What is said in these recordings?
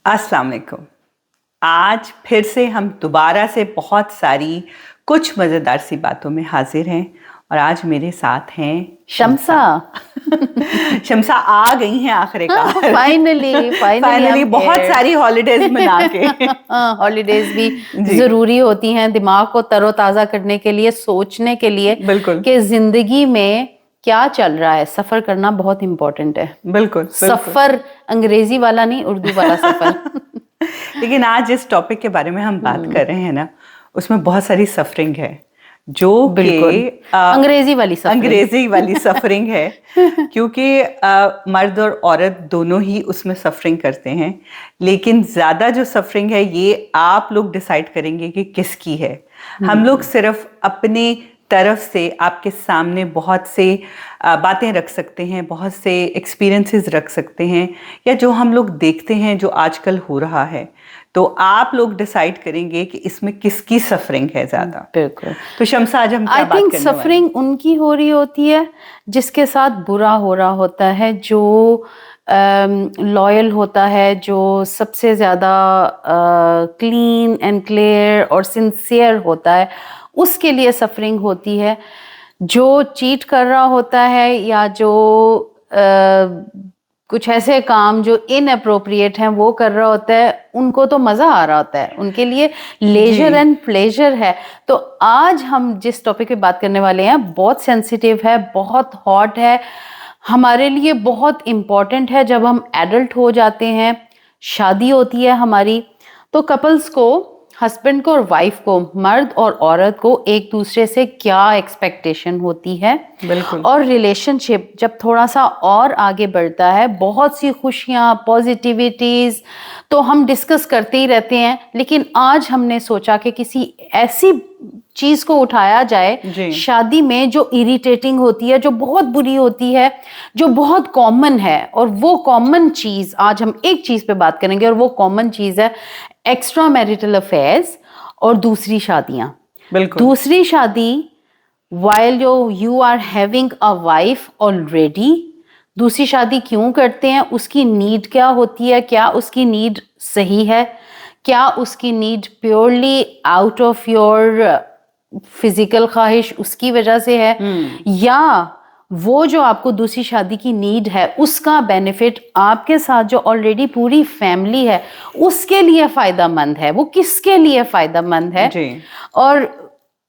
अस्सलाम वालेकुम। आज फिर से हम दोबारा से बहुत सारी कुछ मज़ेदार सी बातों में हाजिर हैं और आज मेरे साथ हैं शम्सा। शम्सा आ गई हैं आखिरकार। फाइनली बहुत सारी हॉलीडेज मना के। हॉलीडेज भी जी। जरूरी होती हैं दिमाग को तरोताजा करने के लिए, सोचने के लिए बिल्कुल कि जिंदगी में क्या चल रहा है। सफर करना बहुत इंपॉर्टेंट है। बिल्कुल सफर अंग्रेजी वाला नहीं, उर्दू वाला सफर। लेकिन आज जिस टॉपिक के बारे में हम बात कर रहे हैं ना, उसमें बहुत सारी सफरिंग है जो कि अंग्रेजी वाली सफरिंग है क्योंकि मर्द और औरत दोनों ही उसमें सफरिंग करते हैं, लेकिन ज़्यादा जो सफरिंग है ये आप लोग डिसाइड करेंगे कि किसकी है। हम लोग सिर्फ अपने तरफ से आपके सामने बहुत से बातें रख सकते हैं, बहुत से एक्सपीरियंसेस रख सकते हैं, या जो हम लोग देखते हैं जो आजकल हो रहा है, तो आप लोग डिसाइड करेंगे कि इसमें किसकी सफरिंग है ज़्यादा। बिल्कुल। तो शम्सा आज हम क्या बात करने वाले हैं? सफरिंग उनकी हो रही होती है जिसके साथ बुरा हो रहा होता है, जो लॉयल होता है, जो सबसे ज़्यादा क्लीन एंड क्लियर और सिंसियर होता है, उसके लिए सफरिंग होती है। जो चीट कर रहा होता है या जो कुछ ऐसे काम जो इनअप्रोप्रिएट हैं वो कर रहा होता है, उनको तो मज़ा आ रहा होता है, उनके लिए लेजर एंड प्लेजर है। तो आज हम जिस टॉपिक पे बात करने वाले हैं बहुत सेंसिटिव है, बहुत हॉट है, हमारे लिए बहुत इम्पॉर्टेंट है। जब हम एडल्ट हो जाते हैं, शादी होती है हमारी, तो कपल्स को, हस्बैंड को और वाइफ को, मर्द और औरत को एक दूसरे से क्या एक्सपेक्टेशन होती है। बिल्कुल। और रिलेशनशिप जब थोड़ा सा और आगे बढ़ता है, बहुत सी खुशियाँ, पॉजिटिविटीज तो हम डिस्कस करते ही रहते हैं, लेकिन आज हमने सोचा कि किसी ऐसी चीज को उठाया जाए शादी में जो इरिटेटिंग होती है, जो बहुत बुरी होती है, जो बहुत कॉमन है। और वो कॉमन चीज आज हम एक चीज पे बात करेंगे, और वो कॉमन चीज है एक्स्ट्रा मैरिटल अफेयर्स और दूसरी शादियां। बिल्कुल। दूसरी शादी while you are having a wife already, दूसरी शादी क्यों करते हैं, उसकी नीड क्या होती है, क्या उसकी नीड सही है, क्या उसकी need purely out of your physical ख्वाहिश उसकी वजह से है, या वो जो आपको दूसरी शादी की नीड है उसका बेनिफिट आपके साथ जो ऑलरेडी पूरी फैमिली है उसके लिए फायदेमंद है, वो किसके लिए फायदेमंद है जी। और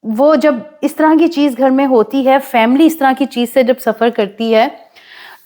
वो जब इस तरह की चीज घर में होती है, फैमिली इस तरह की चीज से जब सफर करती है,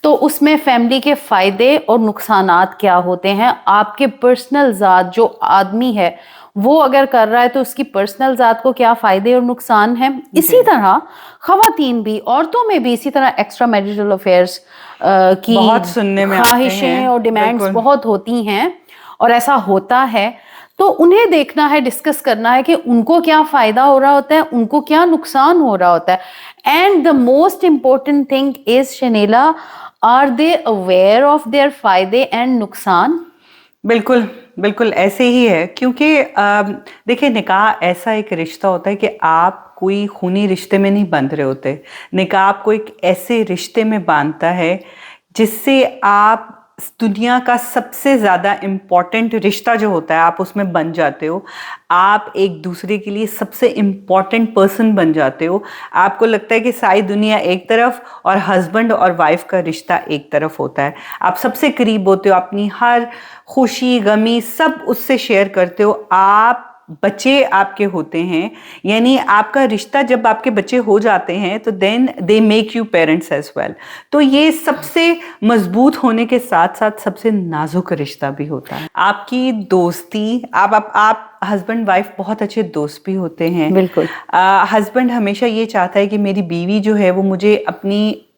तो उसमें फैमिली के फायदे और नुकसानात क्या होते हैं। आपके पर्सनल ज़ात जो आदमी है वो अगर कर रहा है तो उसकी पर्सनल ज़ात को क्या फायदे और नुकसान है। इसी तरह खवातीन भी, औरतों में भी इसी तरह एक्स्ट्रा मैरिटल अफेयर्स की बहुत सुनने में ख्वाहिशें और डिमांड्स बहुत होती हैं, और ऐसा होता है। तो उन्हें देखना है, डिस्कस करना है कि उनको क्या फायदा हो रहा होता है, उनको क्या नुकसान हो रहा होता है। And the most important thing is Shanila, are they aware of their फायदे एंड नुकसान। बिल्कुल बिल्कुल ऐसे ही है, क्योंकि देखिए निकाह ऐसा एक रिश्ता होता है कि आप कोई खूनी रिश्ते में नहीं बंध रहे होते। निकाह आपको एक ऐसे रिश्ते में बांधता है जिससे आप दुनिया का सबसे ज़्यादा इम्पॉर्टेंट रिश्ता जो होता है आप उसमें बन जाते हो। आप एक दूसरे के लिए सबसे इम्पॉर्टेंट पर्सन बन जाते हो। आपको लगता है कि सारी दुनिया एक तरफ और हस्बैंड और वाइफ का रिश्ता एक तरफ होता है। आप सबसे करीब होते हो, अपनी हर खुशी गमी सब उससे शेयर करते हो। आप बच्चे आपके होते हैं, यानी आपका रिश्ता जब आपके बच्चे हो जाते हैं तो then they make you parents as well. तो ये सबसे मजबूत होने के साथ साथ सबसे नाजुक रिश्ता भी होता है। आपकी दोस्ती, आप हस्बैंड वाइफ बहुत अच्छे दोस्त भी होते हैं। बिल्कुल। हस्बैंड हमेशा ये चाहता है कि मेरी बीवी जो है वो मुझे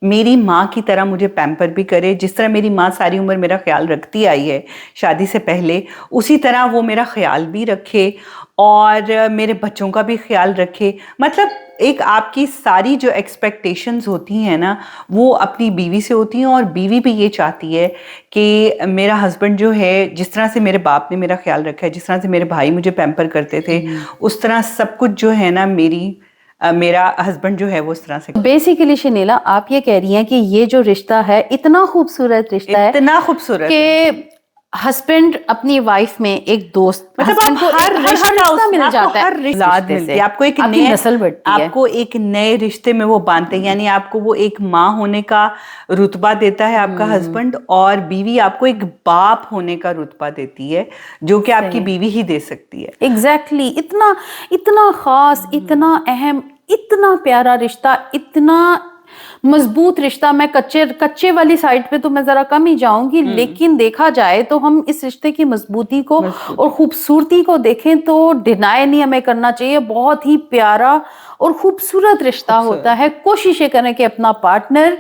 मेरी माँ की तरह मुझे पैम्पर भी करे। जिस तरह मेरी माँ सारी उम्र मेरा ख्याल रखती आई है शादी से पहले, उसी तरह वो मेरा ख्याल भी रखे और मेरे बच्चों का भी ख्याल रखे। मतलब एक आपकी सारी जो एक्सपेक्टेशंस होती हैं ना वो अपनी बीवी से होती हैं, और बीवी भी ये चाहती है कि मेरा हस्बैंड जो है, जिस तरह से मेरे बाप ने मेरा ख्याल रखा है, जिस तरह से मेरे भाई मुझे पैम्पर करते थे, उस तरह सब कुछ जो है ना मेरा हस्बैंड जो है वो उस तरह से। बेसिकली शनीला आप ये कह रही हैं कि ये जो रिश्ता है इतना खूबसूरत रिश्ता है, इतना खूबसूरत कि हस्बैंड अपनी वाइफ में एक दोस्त, मतलब husband को हर एक- रिश्ता मिल जाता है, औलाद मिलती है, आपको एक आपकी नए नस्ल बढ़ती है। आपको एक नए रिश्ते में वो बांधते हैं, यानी आपको वो एक माँ होने का रुतबा देता है आपका हस्बैंड, और बीवी आपको एक बाप होने का रुतबा देती है जो कि आपकी बीवी ही दे सकती है। एग्जैक्टली इतना इतना खास, इतना अहम, इतना प्यारा रिश्ता, इतना मजबूत रिश्ता। मैं कच्चे वाली साइड पे तो मैं जरा कम ही जाऊंगी, लेकिन देखा जाए तो हम इस रिश्ते की मजबूती को और खूबसूरती को देखें तो डिनाई नहीं हमें करना चाहिए। बहुत ही प्यारा और खूबसूरत रिश्ता होता है। कोशिश करें कि अपना पार्टनर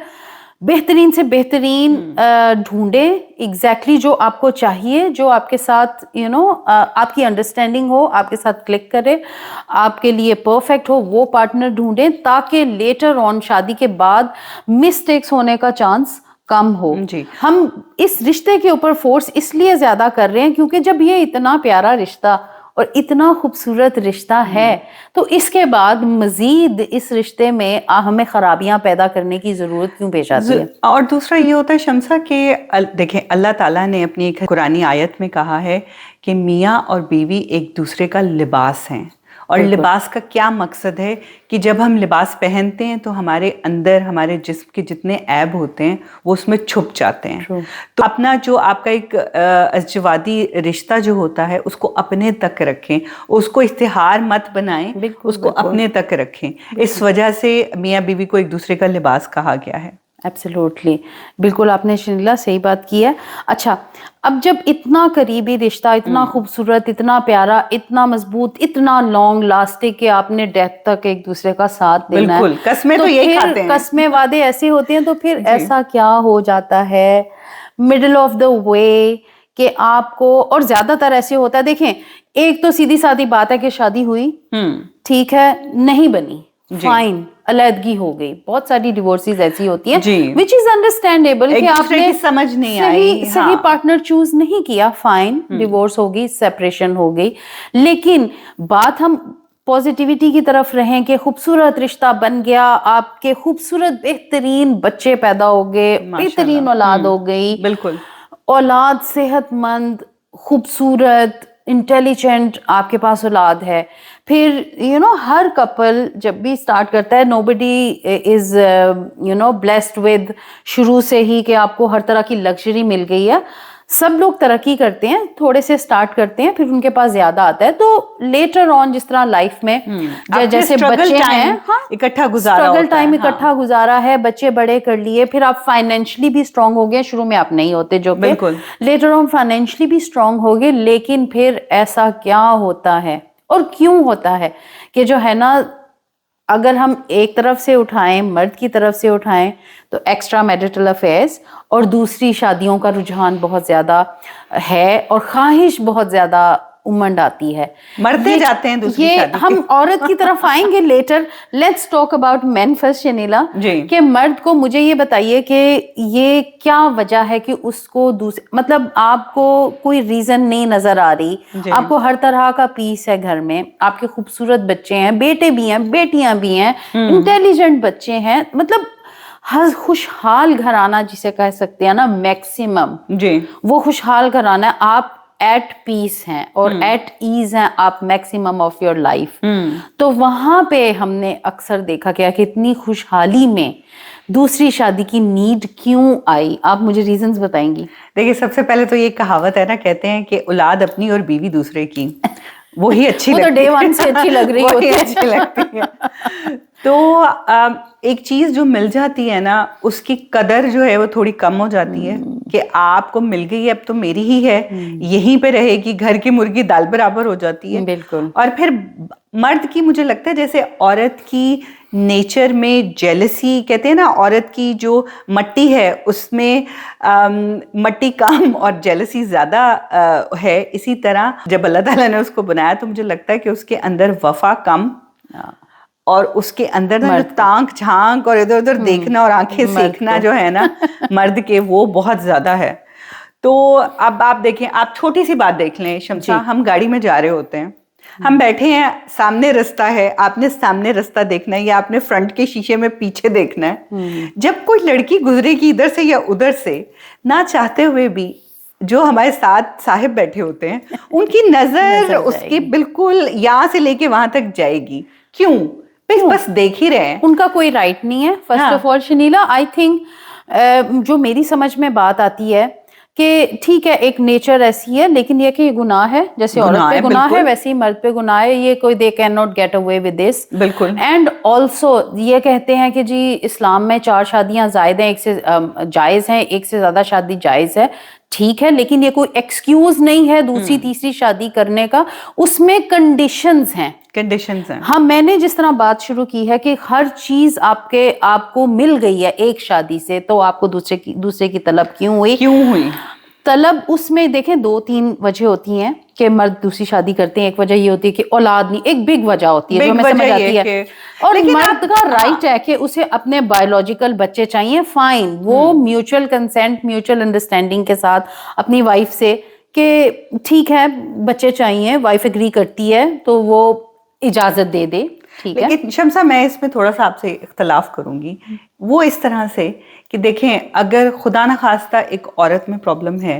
बेहतरीन से बेहतरीन ढूंढे, एग्जैक्टली जो आपको चाहिए, जो आपके साथ आपकी अंडरस्टैंडिंग हो, आपके साथ क्लिक करे, आपके लिए परफेक्ट हो, वो पार्टनर ढूंढें, ताकि लेटर ऑन शादी के बाद मिस्टेक्स होने का चांस कम हो। जी। हम इस रिश्ते के ऊपर फोर्स इसलिए ज्यादा कर रहे हैं क्योंकि जब ये इतना प्यारा रिश्ता और इतना खूबसूरत रिश्ता है तो इसके बाद मजीद इस रिश्ते में हमें खराबियां पैदा करने की जरूरत क्यों पेश आती है? और दूसरा ये होता है शम्सा कि देखें, अल्लाह ताला ने अपनी एक कुरानी आयत में कहा है कि मियाँ और बीवी एक दूसरे का लिबास हैं, और लिबास का क्या मकसद है कि जब हम लिबास पहनते हैं तो हमारे अंदर हमारे जिस्म के जितने ऐब होते हैं वो उसमें छुप जाते हैं। तो अपना जो आपका एक अज़वादी रिश्ता जो होता है उसको अपने तक रखें, उसको इश्तिहार मत बनाएं, उसको अपने तक रखें। इस वजह से मियाँ बीवी को एक दूसरे का लिबास कहा गया है। एब्सोल्युटली, बिल्कुल आपने शर्मिला सही बात की है। अच्छा, अब जब इतना करीबी रिश्ता, इतना खूबसूरत, इतना प्यारा, इतना मजबूत, इतना लॉन्ग लास्टिंग कि आपने डेथ तक एक दूसरे का साथ देना है, बिल्कुल, कस्में तो यही खाते हैं, कस्में वादे ऐसे होते हैं, तो फिर ऐसा क्या हो जाता है मिडिल ऑफ द वे कि आपको, और ज्यादातर ऐसे होता है, देखें एक तो सीधी सादी बात है कि शादी हुई, ठीक है, नहीं बनी, फाइन, अलहदगी हो गई। बहुत सारी डिवोर्सेस ऐसी होती हैं विच इज अंडरस्टैंडेबल कि आपने समझ नहीं आई, सही पार्टनर चूज नहीं किया, फाइन, डिवोर्स हो गई, सेपरेशन हो गई। लेकिन बात हम पॉजिटिविटी की तरफ रहें कि खूबसूरत रिश्ता बन गया, आपके खूबसूरत बेहतरीन बच्चे पैदा हो गए, बेहतरीन औलाद हो गई, बिल्कुल औलाद सेहतमंद, खूबसूरत, इंटेलिजेंट आपके पास औलाद है। फिर हर कपल जब भी स्टार्ट करता है, नोबडी इज ब्लेस्ड विद शुरू से ही कि आपको हर तरह की लग्जरी मिल गई है। सब लोग तरक्की करते हैं, थोड़े से स्टार्ट करते हैं, फिर उनके पास ज्यादा आता है, तो लेटर ऑन जिस तरह लाइफ में जैसे बच्चे हैं, इकट्ठा गुजारा, स्ट्रगल टाइम इकट्ठा गुजारा है, बच्चे बड़े कर लिए, फिर आप फाइनेंशियली भी स्ट्रांग हो गए, शुरू में आप नहीं होते, जो कि लेटर ऑन फाइनेंशियली भी स्ट्रांग हो गए। लेकिन फिर ऐसा क्या होता है और क्यों होता है कि जो है ना, अगर हम एक तरफ से उठाएं, मर्द की तरफ से उठाएं तो एक्स्ट्रा मैरिटल अफेयर्स, और दूसरी शादियों का रुझान बहुत ज्यादा है और ख्वाहिश बहुत ज्यादा उमंड आती है, मरते जाते हैं दूसरी शादी। हम औरत की तरफ आएंगे later. Let's talk about men first Shanila, कि मर्द को मुझे ये बताइए कि ये क्या वजह है कि उसको मतलब आपको कोई रीजन नहीं नजर आ रही, आपको हर तरह का पीस है घर में, आपके खूबसूरत बच्चे हैं, बेटे भी हैं, बेटियां भी हैं, इंटेलिजेंट बच्चे हैं, मतलब हर खुशहाल घराना जिसे कह सकते हैं ना, मैक्सिमम वो खुशहाल घराना है। आप एट पीस हैं और एट ईज हैं आप मैक्सिमम ऑफ योर लाइफ। तो वहां पे हमने अक्सर देखा क्या कि इतनी खुशहाली में दूसरी शादी की नीड क्यों आई? आप मुझे रीजंस बताएंगी? देखिए, सबसे पहले तो ये कहावत है ना, कहते हैं कि औलाद अपनी और बीवी दूसरे की, वो ही अच्छी वो लगती तो डे वन से अच्छी लग रही होती है। अच्छी लगती है। तो एक चीज जो मिल जाती है ना, उसकी कदर जो है वो थोड़ी कम हो जाती है कि आपको मिल गई, अब तो मेरी ही है, यहीं पे रहेगी, घर की मुर्गी दाल बराबर हो जाती है। बिल्कुल। और फिर मर्द की, मुझे लगता है जैसे औरत की नेचर में जेलसी, कहते हैं ना, औरत की जो मट्टी है उसमें मट्टी कम और जेलसी ज्यादा है। इसी तरह जब अल्लाह ताला ने उसको बनाया तो मुझे लगता है कि उसके अंदर वफा कम और उसके अंदर ना जो तांक झांक और इधर उधर देखना और आंखें सेकना जो है ना मर्द के, वो बहुत ज्यादा है। तो अब आप देखें, आप छोटी सी बात देख लें शम्सा, हम गाड़ी में जा रहे होते हैं, हम बैठे हैं, सामने रास्ता है, आपने सामने रास्ता देखना है या आपने फ्रंट के शीशे में पीछे देखना है। जब कोई लड़की गुजरेगी इधर से या उधर से, ना चाहते हुए भी जो हमारे साथ साहिब बैठे होते हैं उनकी नजर उसकी बिल्कुल यहाँ से लेके वहां तक जाएगी। क्यों? बस देख ही रहे हैं। उनका कोई राइट नहीं है first of all Shanila. I think जो मेरी समझ में बात आती है कि ठीक है एक नेचर ऐसी है, लेकिन ये कि ये गुनाह है, जैसे औरत पे गुनाह है वैसे ही मर्द पे गुनाह है, ये कोई they can not get away with this. बिल्कुल। एंड ऑल्सो ये कहते हैं कि जी इस्लाम में 4 शादियां जायद हैं, एक से जायज हैं, एक से ज्यादा शादी जायज है, ठीक है, लेकिन ये कोई एक्सक्यूज नहीं है दूसरी तीसरी शादी करने का, उसमें कंडीशंस हैं। हाँ, मैंने जिस तरह बात शुरू की है कि हर चीज आपको मिल गई है एक शादी से, तो आपको दूसरे की तलब क्यों हुई? तलब उसमें देखें 2-3 वजह होती हैं कि मर्द दूसरी शादी करते हैं। एक वजह ये होती है कि औलाद नहीं, एक बिग वजह होती है जो हमें समझ आती है, और मर्द का राइट है कि उसे अपने बायोलॉजिकल बच्चे चाहिए, फाइन, वो म्यूचुअल कंसेंट, म्यूचुअल अंडरस्टैंडिंग के साथ अपनी वाइफ से कि ठीक है बच्चे चाहिए, वाइफ एग्री करती है तो वो इजाजत दे दे, ठीक है। लेकिन शमसा मैं इसमें थोड़ा सा आपसे इख्तलाफ करूंगी, वो इस तरह से कि देखें अगर खुदा न खास्ता एक औरत में प्रॉब्लम है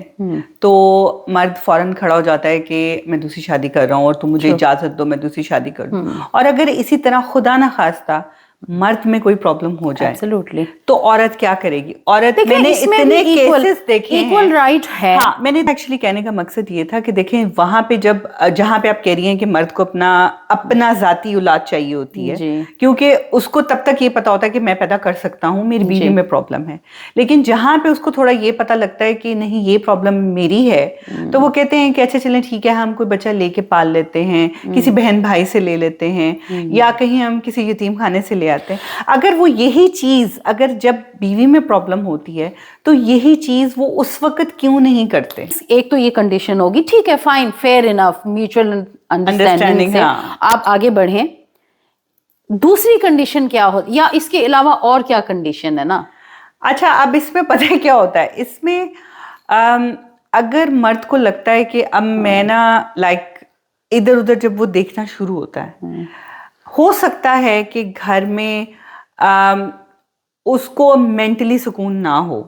तो मर्द फौरन खड़ा हो जाता है कि मैं दूसरी शादी कर रहा हूँ और तुम मुझे इजाजत दो मैं दूसरी शादी कर दूं। और अगर इसी तरह खुदा न खास्ता मर्द में कोई प्रॉब्लम हो जाए Absolutely. तो औरत क्या करेगी? औरत, मैंने इतने केसेस देखे हैं, इक्वल राइट है। हाँ, मैंने एक्चुअली कहने का मकसद ये था कि देखें वहां पे जहां पे आप कह रही हैं कि मर्द को अपना जाती औलाद चाहिए होती है, क्योंकि उसको तब तक ये पता होता है कि मैं पैदा कर सकता हूँ, मेरी बीवी में प्रॉब्लम है, लेकिन जहां पे उसको थोड़ा ये पता लगता है कि नहीं ये प्रॉब्लम मेरी है, तो वो कहते हैं कि अच्छा चलें ठीक है हम कोई बच्चा लेके पाल लेते हैं, किसी बहन भाई से ले लेते हैं, या कहीं हम किसी यतीम खाने से ले आते हैं। अगर वो यही चीज अगर जब बीवी में प्रॉब्लम होती है तो यही चीज वो उस वक्त क्यों नहीं करते? एक तो ये कंडीशन होगी, ठीक है fine, fair enough, mutual understanding से आप आगे बढ़ें। दूसरी कंडीशन क्या हो, या इसके अलावा और क्या कंडीशन है ना? अच्छा, अब इसमें पता है क्या होता है, इसमें अगर मर्द को लगता है कि अब मैं ना इधर उधर जब वो देखना शुरू होता है, हो सकता है कि घर में उसको मेंटली सुकून ना हो,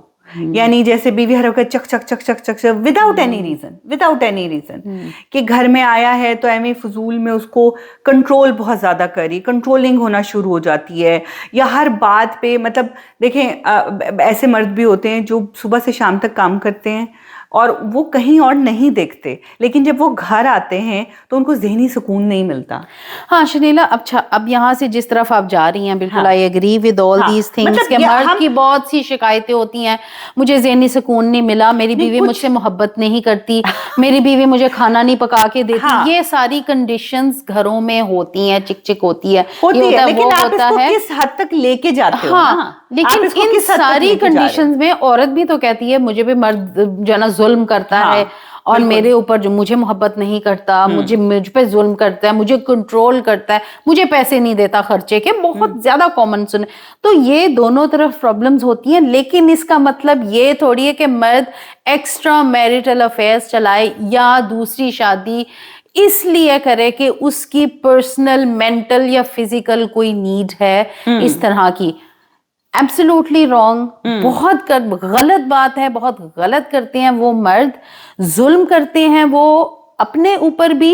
यानी जैसे बीवी हर वक्त चक चक चक चक चक विदाउट एनी रीजन कि घर में आया है तो एमी फजूल में उसको कंट्रोल बहुत ज्यादा करी, कंट्रोलिंग होना शुरू हो जाती है, या हर बात पे मतलब देखें ऐसे मर्द भी होते हैं जो सुबह से शाम तक काम करते हैं और वो कहीं और नहीं देखते, लेकिन जब वो घर आते हैं तो उनको ज़हनी सुकून नहीं मिलता। हाँ शनीला, अब यहाँ से जिस तरफ आप जा रही हैं, बिल्कुल I agree with all these things कि मर्द की बहुत सी शिकायतें होती हैं, मुझे ज़हनी सुकून नहीं मिला, मेरी बीवी मुझसे मोहब्बत नहीं करती, मेरी बीवी मुझे खाना नहीं पका के देती, ये सारी कंडीशंस घरों में होती हैं, चिक चिक होती है, लेकिन आप इसको किस हद तक लेके जाते हो? हाँ, लेकिन इन सारी कंडीशंस में औरत भी तो कहती है मुझे भी मर्द जो है ना जुल्म करता है और मेरे ऊपर जो मुझे मोहब्बत नहीं करता, मुझ पे जुल्म करता है, मुझे कंट्रोल करता है, मुझे पैसे नहीं देता खर्चे के, बहुत ज्यादा कॉमन सुने। तो ये दोनों तरफ प्रॉब्लम्स होती हैं, लेकिन इसका मतलब ये थोड़ी है कि मर्द एक्स्ट्रा मैरिटल अफेयर्स चलाए या दूसरी शादी इसलिए करे कि उसकी पर्सनल मेंटल या फिजिकल कोई नीड है इस तरह की। एब्सोल्युटली रॉन्ग, बहुत गलत बात है, बहुत गलत करते हैं वो मर्द, जुल्म करते हैं वो अपने ऊपर भी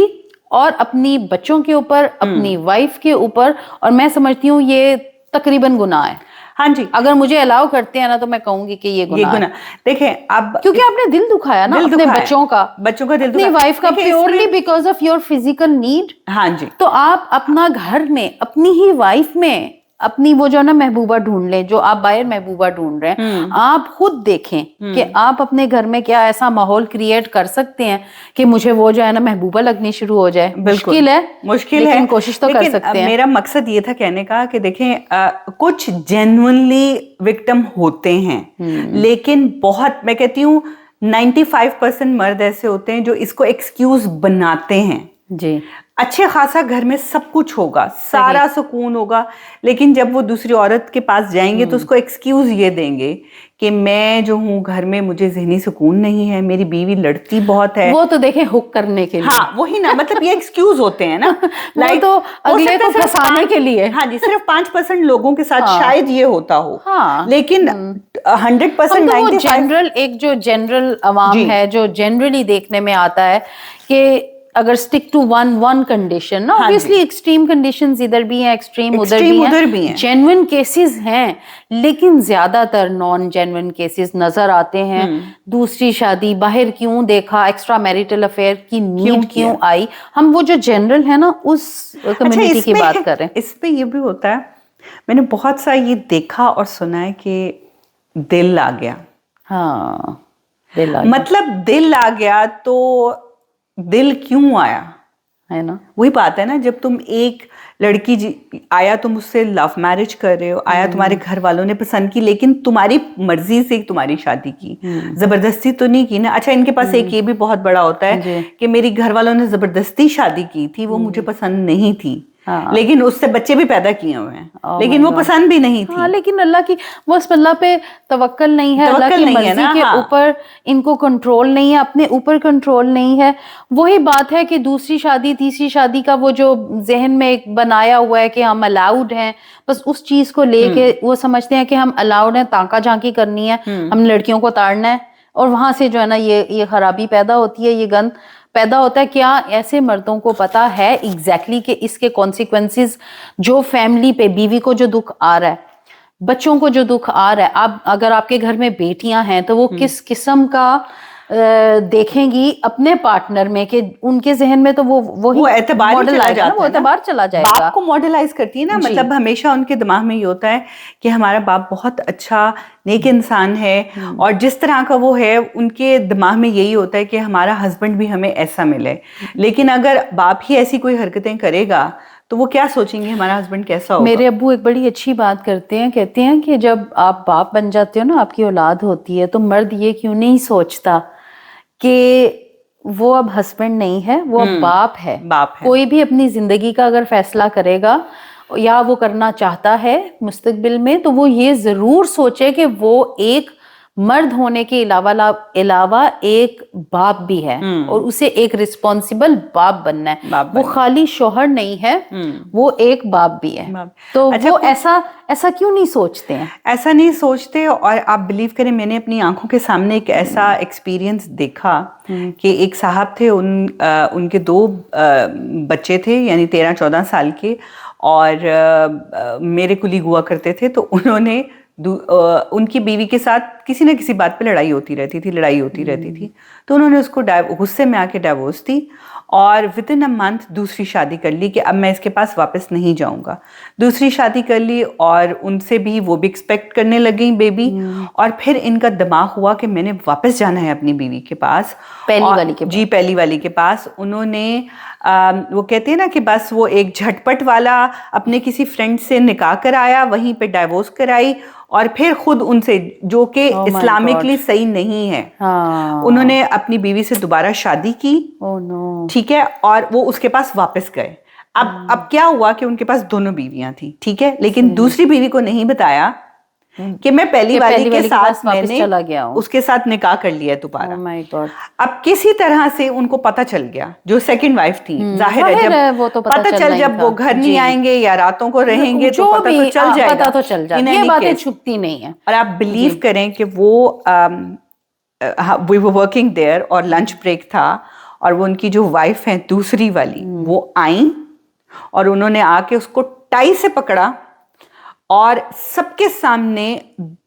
और अपनी बच्चों के ऊपर, अपनी वाइफ के ऊपर, और मैं समझती हूँ ये तकरीबन गुनाह है। हाँ जी, अगर मुझे अलाउ करते हैं ना तो मैं कहूंगी कि ये गुनाह है। देखें अब क्योंकि आपने दिल दुखाया ना अपने बच्चों का दिल, अपनी वाइफ का, purely because of your physical need. हाँ जी, तो आप अपना घर में अपनी ही वाइफ में अपनी वो जो है ना महबूबा ढूंढ लें, जो आप बाहर महबूबा ढूंढ रहे हैं, आप खुद देखें कि आप अपने घर में क्या ऐसा माहौल क्रिएट कर सकते हैं कि मुझे वो जो है ना महबूबा लगनी शुरू हो जाए। मुश्किल है, लेकिन कोशिश तो कर सकते हैं। मेरा मकसद ये था कहने का कि देखें कुछ जेन्युइनली विक्टिम होते हैं, लेकिन बहुत, मैं कहती हूँ 95% मर्द ऐसे होते हैं जो इसको एक्सक्यूज बनाते हैं जी। अच्छे खासा घर में सब कुछ होगा, सारा सुकून होगा, लेकिन जब वो दूसरी औरत के पास जाएंगे तो उसको एक्सक्यूज ये देंगे कि मैं जो हूँ घर में मुझे ज़हनी सुकून नहीं है, मेरी बीवी लड़ती बहुत है। वो तो देखें हुक करने के लिए। हाँ वही ना, मतलब ये एक्सक्यूज होते हैं ना वो तो अगले को फंसाने के लिए। हाँ जी, सिर्फ 5% लोगों के साथ शायद ये होता हो। हाँ, लेकिन 100% हम तो वो 95 जनरल, एक जो जनरल अवाम जी। है, जो जनरली देखने में आता है कि अगर स्टिक टू वन कंडीशन ना, हाँ जी। ऑब्वियसली एक्सट्रीम कंडीशंस इधर भी हैं, एक्सट्रीम उधर Extreme भी उधर भी हैं, हैं। जेन्युइन केसेस हैं, लेकिन ज्यादातर नॉन जेन्युइन केसेस नजर आते हैं। दूसरी शादी, बाहर क्यों देखा, एक्स्ट्रा मैरिटल अफेयर की नीड क्यों आई, हम वो जो जनरल है ना उस कम्युनिटी की बात कर रहे हैं। इस पे ये भी होता है, मैंने बहुत सा ये देखा और सुना है कि दिल आ गया। हाँ, दिल आ गया, मतलब दिल आ गया तो दिल क्यों आया, है ना। वही बात है ना, जब तुम एक लड़की आया, तुम उससे लव मैरिज कर रहे हो, आया तुम्हारे घर वालों ने पसंद की, लेकिन तुम्हारी मर्जी से तुम्हारी शादी की, जबरदस्ती तो नहीं की ना। अच्छा, इनके पास एक ये भी बहुत बड़ा होता है कि मेरी घर वालों ने जबरदस्ती शादी की थी, वो मुझे पसंद नहीं थी, लेकिन उससे बच्चे भी पैदा किए हुए हैं, लेकिन वो पसंद भी नहीं थी। हाँ, लेकिन अल्लाह की, वो इस अल्लाह पे तवक्कल नहीं है, अल्लाह की मर्जी के ऊपर इनको कंट्रोल नहीं है, अपने ऊपर कंट्रोल नहीं है। वही बात है कि दूसरी शादी, तीसरी शादी का वो जो जहन में एक बनाया हुआ है कि हम अलाउड हैं, बस उस चीज को लेके वो समझते हैं कि हम अलाउड हैं, ताका झांकी करनी है, हम लड़कियों को ताड़ना है, और वहां से जो है ना ये खराबी पैदा होती है, ये गंद पैदा होता है। क्या ऐसे मर्दों को पता है एग्जैक्टली कि इसके कॉन्सिक्वेंसेस जो फैमिली पे, बीवी को जो दुख आ रहा है, बच्चों को जो दुख आ रहा है, आप अगर आपके घर में बेटियां हैं तो वो किस किस्म का देखेंगी अपने पार्टनर में, कि उनके जहन में तो वो एतबार मॉडल चला आएगा ना, जाता वो है ना, एतबार चला जाएगा, बाप को मॉडलाइज करती है ना। मतलब हमेशा उनके दिमाग में ये होता है कि हमारा बाप बहुत अच्छा नेक इंसान है, और जिस तरह का वो है उनके दिमाग में यही होता है कि हमारा हस्बैंड भी हमें ऐसा मिले। लेकिन अगर बाप ही ऐसी कोई हरकतें करेगा तो वो क्या सोचेंगे हमारा हस्बैंड कैसा होगा। मेरे अब्बू एक बड़ी अच्छी बात करते हैं, कहते हैं कि जब आप बाप बन जाते हो ना, आपकी औलाद होती है, तो मर्द ये क्यों नहीं सोचता कि वो अब हस्बैंड नहीं है, वो अब बाप है। कोई भी अपनी जिंदगी का अगर फैसला करेगा या वो करना चाहता है मुस्तकबिल में, तो वो ये जरूर सोचे कि वो एक मर्द होने के अलावा एक बाप भी है, और उसे एक रिस्पॉन्सिबल बाप बनना है। वो खाली शौहर नहीं है, वो एक बाप भी है। तो अच्छा, वो ऐसा क्यों नहीं सोचते हैं? ऐसा नहीं सोचते। और आप बिलीव करें, मैंने अपनी आंखों के सामने एक ऐसा एक्सपीरियंस देखा कि एक साहब थे, उनके 2 बच्चे थे, यानी 13-14 साल के, और मेरे कुलीग हुआ करते थे। तो उन्होंने उनकी बीवी के साथ किसी न किसी बात पे लड़ाई होती रहती थी, तो उन्होंने उसको गुस्से में आके डाइवोर्स दी, और विद इन अ मंथ दूसरी शादी कर ली कि अब मैं इसके पास वापस नहीं जाऊंगा। दूसरी शादी कर ली, और उनसे भी वो भी एक्सपेक्ट करने लग गई बेबी, और फिर इनका दिमाग हुआ कि मैंने वापस जाना है अपनी बीवी के पास, पहली वाली के पास। जी, पहली वाली के पास। उन्होंने वो कहते हैं ना कि बस वो एक झटपट वाला अपने किसी फ्रेंड से निकाह कराया, वहीं पे डाइवोर्स कराई, और फिर खुद उनसे, जो कि इस्लामिकली सही नहीं है, उन्होंने अपनी बीवी से दोबारा शादी की। ठीक है, और वो उसके पास वापस गए। अब क्या हुआ कि उनके पास दोनों बीवियां थी, ठीक है, लेकिन दूसरी बीवी को नहीं बताया कि मैं पहली वाली के साथ मैंने उसके साथ निकाह कर लिया दोबारा। अब किसी तरह से उनको पता चल गया, जो सेकंड वाइफ थी, जाहिर है जब वो तो पता चल, जब वो घर नहीं आएंगे या रातों को रहेंगे तो पता तो चल जाएगा, पता तो चल जाएगा, ये बातें छुपती नहीं है। और आप बिलीव करें कि वो वी वर वर्किंग देयर, और लंच ब्रेक था, और वो उनकी जो वाइफ है दूसरी वाली, वो आई और उन्होंने आके उसको टाई से पकड़ा, और सबके सामने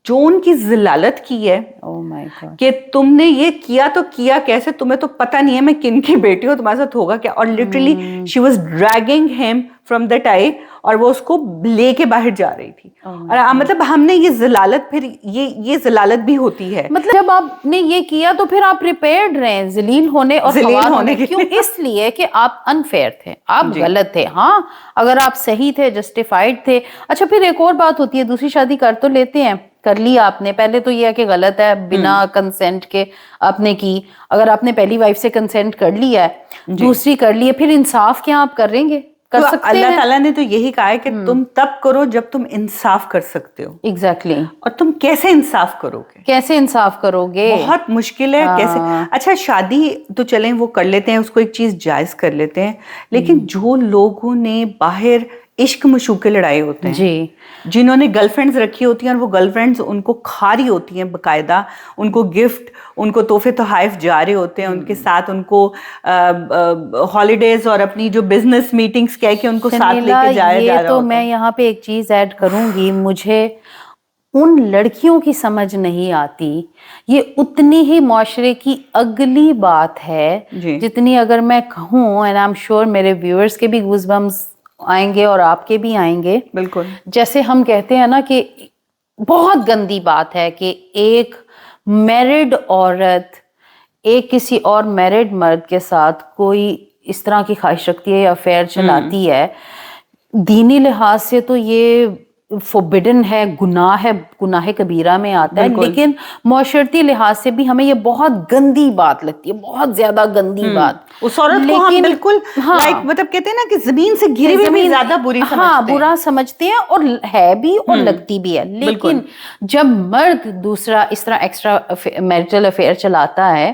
जो उनकी जिलालत की है, oh my God, कि तुमने ये किया तो किया कैसे, तुम्हें तो पता नहीं है मैं किन की बेटी हूँ, तुम्हारे साथ होगा क्या। और literally she was dragging him from the tie, और वो उसको लेके बाहर जा रही थी। और मतलब हमने ये जिलालत, फिर ये जिलालत भी होती है। मतलब जब आपने ये किया तो फिर आप प्रिपेयर्ड रहे जलील होने और ख़वार होने क्यों? इसलिए कि आप अनफेयर थे, आप गलत थे। हाँ, अगर आप सही थे, जस्टिफाइड थे। अच्छा, फिर एक और बात होती है, दूसरी शादी कर तो लेते हैं, कर लिया आपने, पहले तो ये है कि गलत है, बिना कंसेंट के आपने की। अगर आपने पहली वाइफ से कंसेंट कर लिया है, दूसरी कर ली है, फिर इंसाफ क्या आप करेंगे? कर तो सकते अल्लाह ताला ने तो यही कहा है कि तुम तब करो जब तुम इंसाफ कर सकते हो। एग्जैक्टली। और तुम कैसे इंसाफ करोगे? कैसे इंसाफ करोगे? बहुत मुश्किल है। कैसे? अच्छा, शादी तो चलें वो कर लेते हैं, उसको एक चीज जायज कर लेते हैं, लेकिन जो लोगों ने बाहर عشق مشوق لڑائی ہوتے ہیں جی، جنہوں نے گرل فرینڈز رکھی ہوتی ہیں اور وہ گرل فرینڈز ان کو کھا رہی ہوتی ہیں باقاعدہ, ان کو گفٹ, ان کو تحفے تحائف جا رہے ہوتے ہیں, ان کے ساتھ ان کو ہالیڈیز اور اپنی جو بزنس میٹنگز کہہ کے ان کو ساتھ لے کے جایا جا رہا یہ تو ہوتا میں ہے. یہاں پہ ایک چیز ایڈ کروں گی, مجھے ان لڑکیوں کی سمجھ نہیں آتی, یہ اتنی ہی معاشرے کی اگلی بات ہے جی جتنی اگر میں کہوں, اینڈ آئی ایم شیور میرے ویورز کے بھی گوز بمس آئیں گے اور آپ کے بھی آئیں گے. بالکل. جیسے ہم کہتے ہیں نا کہ بہت گندی بات ہے کہ ایک میرڈ عورت ایک کسی اور میرڈ مرد کے ساتھ کوئی اس طرح کی خواہش رکھتی ہے یا افیئر چلاتی ہے. دینی لحاظ سے تو یہ فوربڈن ہے, گناہ کبیرہ میں آتا ہے, بالکل. لیکن معاشرتی لحاظ سے بھی ہمیں یہ بہت گندی بات لگتی ہے, بہت زیادہ گندی بات. اس عورت کو ہم بالکل لائک مطلب کہتے ہیں نا کہ زمین سے گری ہوئی بھی زیادہ بری سمجھتے ہیں. ہاں, برا سمجھتے ہیں, اور ہے بھی اور لگتی بھی ہے. لیکن جب مرد دوسرا اس طرح ایکسٹرا میرٹل افیئر چلاتا ہے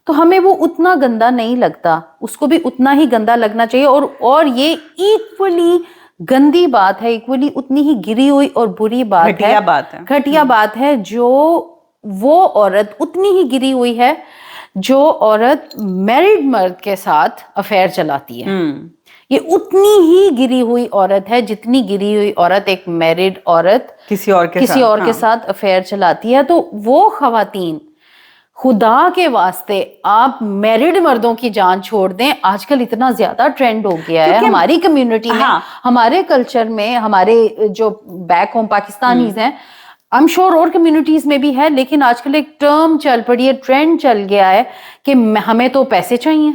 تو ہمیں وہ اتنا گندا نہیں لگتا, اس کو بھی اتنا ہی گندا لگنا چاہیے. اور یہ ایکولی گندی بات ہے, ایکولی اتنی ہی گری ہوئی اور بری بات ہے, گھٹیا بات ہے, جو وہ عورت اتنی ہی گری ہوئی ہے جو عورت میرڈ مرد کے ساتھ افیئر چلاتی ہے. یہ اتنی ہی گری ہوئی عورت ہے جتنی گری ہوئی عورت ایک میرڈ عورت کسی اور کے ساتھ افیئر چلاتی ہے. تو وہ خواتین, خدا کے واسطے آپ میرڈ مردوں کی جان چھوڑ دیں. آج کل اتنا زیادہ ٹرینڈ ہو گیا ہے ہماری کمیونٹی میں, ہمارے کلچر میں, ہمارے جو بیک ہوم پاکستانیز ہیں, I'm sure اور کمیونٹیز میں بھی ہے, لیکن آج کل ایک ٹرم چل پڑی ہے, ٹرینڈ چل گیا ہے کہ ہمیں تو پیسے چاہیے.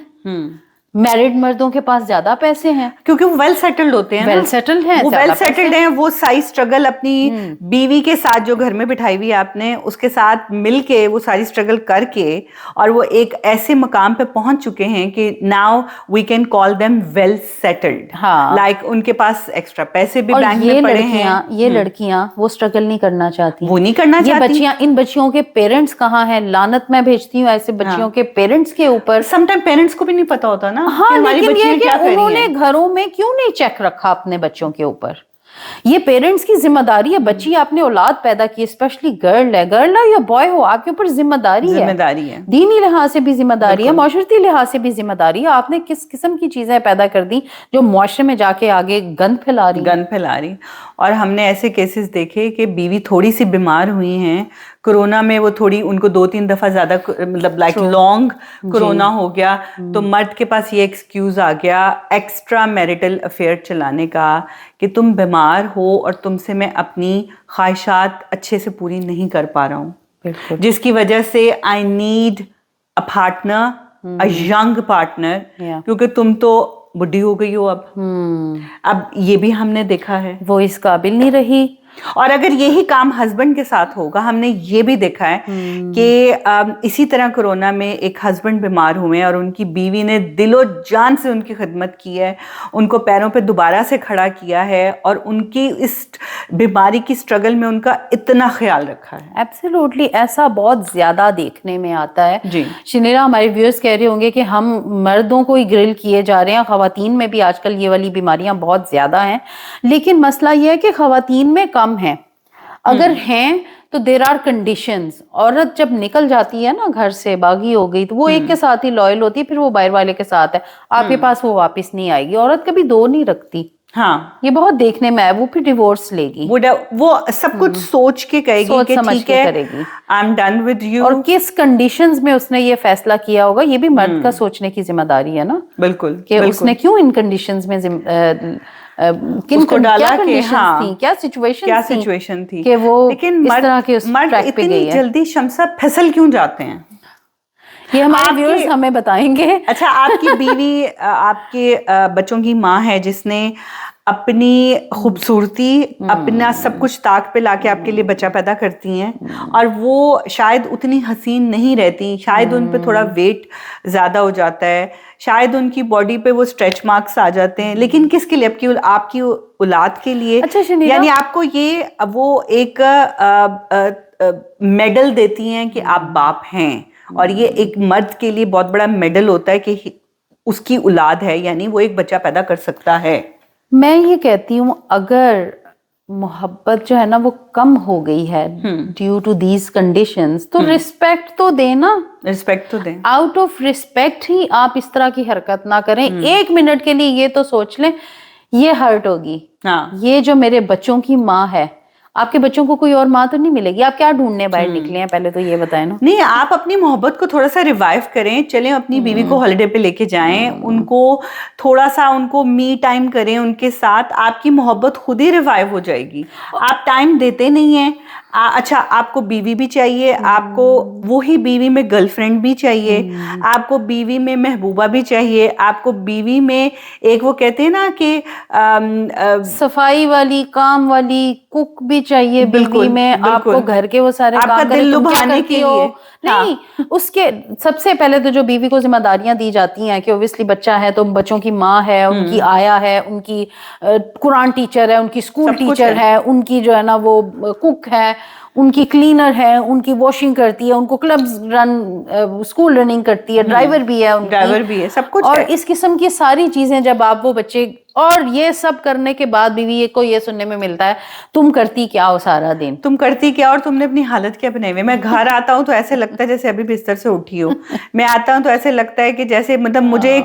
میرڈ مردوں کے پاس زیادہ پیسے ہیں کیونکہ وہ ویل سیٹلڈ ہوتے ہیں, ویل سیٹلڈ ہیں, وہ ویل سیٹلڈ ہیں, وہ ساری اسٹرگل اپنی بیوی کے ساتھ جو گھر میں بٹھائی ہوئی ہے آپ نے, اس کے ساتھ مل کے وہ ساری اسٹرگل کر کے, اور وہ ایک ایسے مقام پہ پہنچ چکے ہیں کہ now we can call them well settled. Like ان کے پاس ایکسٹرا پیسے بھی بینک میں پڑے ہیں. یہ لڑکیاں وہ اسٹرگل نہیں کرنا چاہتی, وہ نہیں کرنا چاہتی. یہ بچیاں, ان بچیوں کے پیرنٹس کہاں ہیں, لعنت میں بھیجتی ہوں ایسے بچیوں کے پیرنٹس کے اوپر. سم ٹائم پیرنٹس کو بھی نہیں پتا ہوتا نا. ہاں, لیکن یہ کہ انہوں نے گھروں میں کیوں نہیں چیک رکھا اپنے بچوں کے اوپر. یہ پیرنٹس کی ذمہ داری ہے. بچی آپ نے اولاد پیدا کی, اسپیشلی گرل ہو یا بوائے ہو, آپ کے اوپر ذمہ داری ہے. دینی لحاظ سے بھی ذمہ داری ہے, معاشرتی لحاظ سے بھی ذمہ داری ہے. آپ نے کس قسم کی چیزیں پیدا کر دی جو معاشرے میں جا کے آگے گند پھیلا رہی. اور ہم نے ایسے کیسز دیکھے کہ بیوی تھوڑی سی بیمار ہوئی ہیں کورونا میں, وہ تھوڑی ان کو 2-3 دفعہ زیادہ مطلب لائک لانگ کورونا ہو گیا, تو مرد کے پاس یہ ایکسکیوز آ گیا ایکسٹرا میرٹل افیئر چلانے کا کہ تم بیمار ہو اور تم سے میں اپنی خواہشات اچھے سے پوری نہیں کر پا رہا ہوں, جس کی وجہ سے I need a partner, a young partner, کیونکہ تم تو بڈھی ہو گئی ہو اب یہ بھی ہم نے دیکھا ہے, وہ اس قابل نہیں رہی. اور اگر یہی کام ہسبینڈ کے ساتھ ہوگا, ہم نے یہ بھی دیکھا ہے کہ اسی طرح کورونا میں ایک ہسبینڈ بیمار ہوئے اور ان کی بیوی نے دل و جان سے ان کی خدمت کی ہے, ان کو پیروں پہ دوبارہ سے کھڑا کیا ہے, اور ان کی اس بیماری کی سٹرگل میں ان کا اتنا خیال رکھا ہے. ایبسلیوٹلی, ایسا بہت زیادہ دیکھنے میں آتا ہے. جی شنیرا, ہمارے ویورز کہہ رہے ہوں گے کہ ہم مردوں کو ہی گرل کیے جا رہے ہیں, خواتین میں بھی آج کل یہ والی بیماریاں بہت زیادہ ہیں. لیکن مسئلہ یہ ہے کہ خواتین میں کم ہیں, اگر ہیں تو دیر آر کنڈیشنز. عورت جب نکل جاتی ہے نا گھر سے, باغی ہو گئی, تو وہ ایک کے ساتھ ہی لائل ہوتی ہے, پھر وہ باہر والے کے ساتھ ہے, آپ کے پاس وہ واپس نہیں آئے گی. عورت کبھی 2 نہیں رکھتی. ہاں, یہ بہت دیکھنے میں ہے. وہ پھر ڈیورس لے گی, وہ سب کچھ سوچ کے کہے گی کہ ٹھیک ہے کرے گی, I am done with you. اور کس کنڈیشنز میں اس نے یہ فیصلہ کیا ہوگا, یہ بھی مرد کا سوچنے کی ذمہ داری ہے نا. بالکل, کہ اس نے کیوں ان کنڈیشنز میں کن کو ڈالا, کیا سچویشن تھی کہ وہ اس طرح کے مرد اتنی جلدی شمسا پھسل کیوں جاتے ہیں. یہ ہمارے ویورز ہمیں بتائیں گے. اچھا, آپ کی بیوی آپ کے بچوں کی ماں ہے جس نے اپنی خوبصورتی, اپنا سب کچھ طاق پہ لا کے آپ کے لیے بچہ پیدا کرتی ہیں, اور وہ شاید اتنی حسین نہیں رہتی, شاید ان پہ تھوڑا ویٹ زیادہ ہو جاتا ہے, شاید ان کی باڈی پہ وہ اسٹریچ مارکس آ جاتے ہیں, لیکن کس کے لیے, آپ کی اولاد کے لیے. یعنی آپ کو یہ وہ ایک میڈل دیتی ہیں کہ آپ باپ ہیں, اور یہ ایک مرد کے لیے بہت بڑا میڈل ہوتا ہے کہ اس کی اولاد ہے, یعنی وہ ایک بچہ پیدا کر سکتا ہے. میں یہ کہتی ہوں اگر محبت جو ہے نا وہ کم ہو گئی ہے ڈیو ٹو دیز کنڈیشنز تو رسپیکٹ تو دینا, رسپیکٹ تو دیں. آؤٹ آف رسپیکٹ ہی آپ اس طرح کی حرکت نہ کریں. 1 منٹ کے لیے یہ تو سوچ لیں یہ ہرٹ ہوگی, یہ جو میرے بچوں کی ماں ہے, آپ کے بچوں کو کوئی اور ماں تو نہیں ملے گی, آپ کیا ڈھونڈنے باہر نکلے ہیں پہلے تو یہ بتائیں نا. نہیں, آپ اپنی محبت کو تھوڑا سا ریوائیو کریں, چلیں اپنی بیوی کو ہالیڈے پہ لے کے جائیں, ان کو تھوڑا سا ان کو می ٹائم کریں ان کے ساتھ, آپ کی محبت خود ہی ریوائیو ہو جائے گی. آپ ٹائم دیتے نہیں ہیں. اچھا, آپ کو بیوی بھی چاہیے, آپ کو وہی بیوی میں گرل فرینڈ بھی چاہیے, آپ کو بیوی میں محبوبہ بھی چاہیے, آپ کو بیوی میں ایک وہ کہتے ہیں نا کہ صفائی والی, کام والی کک بھی چاہیے بیوی میں, آپ کو گھر کے وہ سارے کام کرے, تم کیا کرتی ہو. نہیں, اس کے سب سے پہلے تو جو بیوی کو ذمہ داریاں دی جاتی ہیں کہ اوبویسلی بچہ ہے تو بچوں کی ماں ہے, ان کی آیا ہے, ان کی قرآن ٹیچر ہے, ان کی اسکول ٹیچر ہے, ان کی جو ہے نا وہ کک ہے, ان کی کلینر ہے, ان کی واشنگ کرتی ہے, ان کو کلبز رن, اسکول رننگ کرتی ہے, ڈرائیور بھی ہے, ڈرائیور بھی ہے, سب کچھ. اور اس قسم کی ساری چیزیں جب آپ وہ بچے, اور یہ سب کرنے کے بعد بیوی کو یہ سننے میں ملتا ہے تم کرتی کیا ہو سارا دن, تم کرتی کیا اور تم نے اپنی حالت کیا بنائی ہوئی. میں گھر آتا ہوں تو ایسے لگتا ہے جیسے ابھی بستر سے اٹھی ہو. میں آتا ہوں تو ایسے لگتا ہے کہ جیسے مطلب مجھے ایک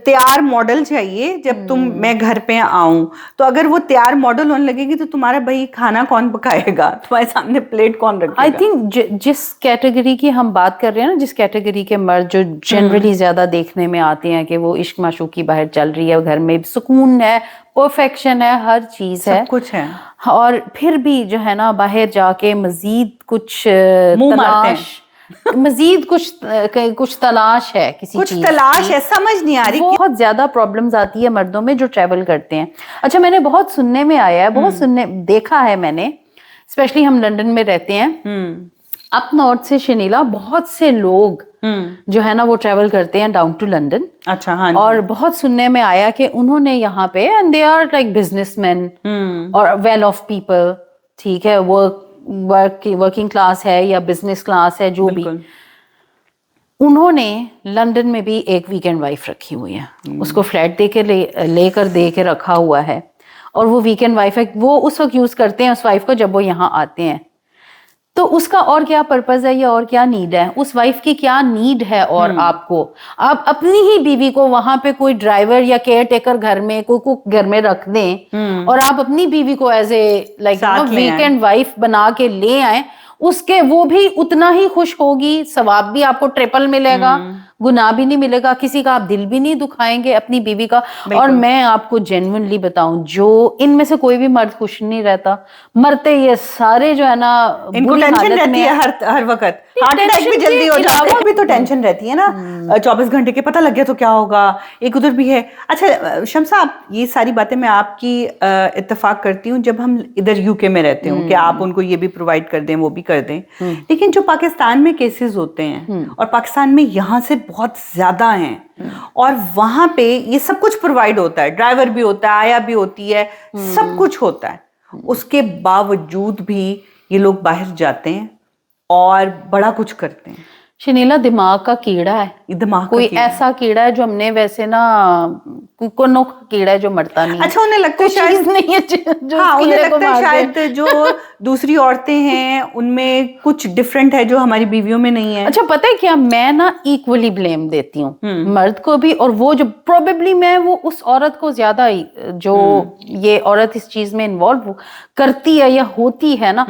تیار ماڈل چاہیے جب میں گھر پہ آؤں, تو اگر وہ تیار ماڈل ہونے لگے گی تو تمہارا بھائی کھانا کون پکائے گا, تمہارے سامنے پلیٹ کون رکھے گا. آئی تھنک جس کیٹیگری کی ہم بات کر رہے ہیں نا, جس کیٹیگری کے مرد جو جنرلی زیادہ دیکھنے میں آتے ہیں کہ وہ عشق معشوقی باہر چل رہی ہے, گھر میں سکون ہے, پرفیکشن ہے, ہر چیز ہے, سب کچھ ہے, اور پھر بھی جو ہے نا باہر جا کے مزید کچھ تلاش, مزید کچھ تلاش ہے, کسی کچھ چیز تلاش ہے, سمجھ نہیں آ رہی. بہت زیادہ پرابلمز آتی ہے مردوں میں جو ٹریول کرتے ہیں. اچھا, میں نے بہت سننے میں آیا ہے, بہت دیکھا ہے میں نے, اسپیشلی ہم لندن میں رہتے ہیں, اپ نارتھ سے شنیلا بہت سے لوگ جو ہے نا وہ ٹریول کرتے ہیں ڈاؤن ٹو لندن. اچھا, ہاں, اور بہت سننے میں آیا کہ انہوں نے یہاں پہ, and they are like businessman اور ویل آف پیپل, ٹھیک ہے, ورکنگ کلاس ہے یا بزنس کلاس ہے, جو بھی, انہوں نے لندن میں بھی ایک ویکینڈ وائف رکھی ہوئی ہے, اس کو فلیٹ دے کے لے کے رکھا ہوا ہے, اور وہ ویکینڈ وائف ہے, وہ اس وقت یوز کرتے ہیں اس وائف کو جب وہ یہاں آتے ہیں. تو اس کا اور کیا پرپز ہے یا اور کیا نیڈ ہے, اس وائف کی کیا نیڈ ہے, اور آپ کو, آپ اپنی ہی بیوی کو وہاں پہ کوئی ڈرائیور یا کیئر ٹیکر گھر میں, کوئی کوک گھر میں رکھ دیں, اور آپ اپنی بیوی کو as a like weekend wife بنا کے لے آئیں, اس کے وہ بھی اتنا ہی خوش ہوگی, ثواب بھی آپ کو ٹریپل ملے گا, گناہ بھی نہیں ملے گا, کسی کا آپ دل بھی نہیں دکھائیں گے اپنی بیوی کا. اور میں آپ کو جینوئنلی بتاؤں, جو ان میں سے کوئی بھی مرد خوش نہیں رہتا, مرتے یہ سارے جو ہے نا ان کو ٹینشن رہتی ہے ہر وقت, ہارٹ اٹیک بھی جلدی ہو جاتا ہے, ابھی تو ٹینشن رہتی ہے نا, 24 گھنٹے کے پتہ لگ گیا تو کیا ہوگا, ایک ادھر بھی ہے. اچھا شمسہ, آپ یہ ساری باتیں میں آپ کی اتفاق کرتی ہوں جب ہم ادھر یو کے میں رہتے ہوں کہ آپ ان کو یہ بھی پرووائڈ کر دیں, وہ بھی کر دیں, لیکن جو پاکستان میں کیسز ہوتے ہیں, اور پاکستان میں یہاں سے بہت زیادہ ہیں, اور وہاں پہ یہ سب کچھ پرووائڈ ہوتا ہے, ڈرائیور بھی ہوتا ہے, آیا بھی ہوتی ہے, سب کچھ ہوتا ہے, اس کے باوجود بھی یہ لوگ باہر جاتے ہیں اور بڑا کچھ کرتے ہیں. شنیلا, دماغ کا کیڑا ہے, دماغ کوئی ایسا کیڑا ہے جو ہم نے ویسے نا کونوں کا کیڑا ہے جو مرتا نہیں. اچھا, انہیں لگتا ہے شاید نہیں ہے جو ہاں, انہیں لگتا ہے شاید جو دوسری عورتیں ہیں ان میں کچھ ڈفرینٹ ہے جو ہماری بیویوں میں نہیں ہے. اچھا, پتہ ہے کیا, میں نا ایکولی بلیم دیتی ہوں مرد کو بھی, اور وہ جو پروبیبلی میں وہ اس عورت کو زیادہ جو یہ عورت اس چیز میں انوالو کرتی ہے یا ہوتی ہے نا,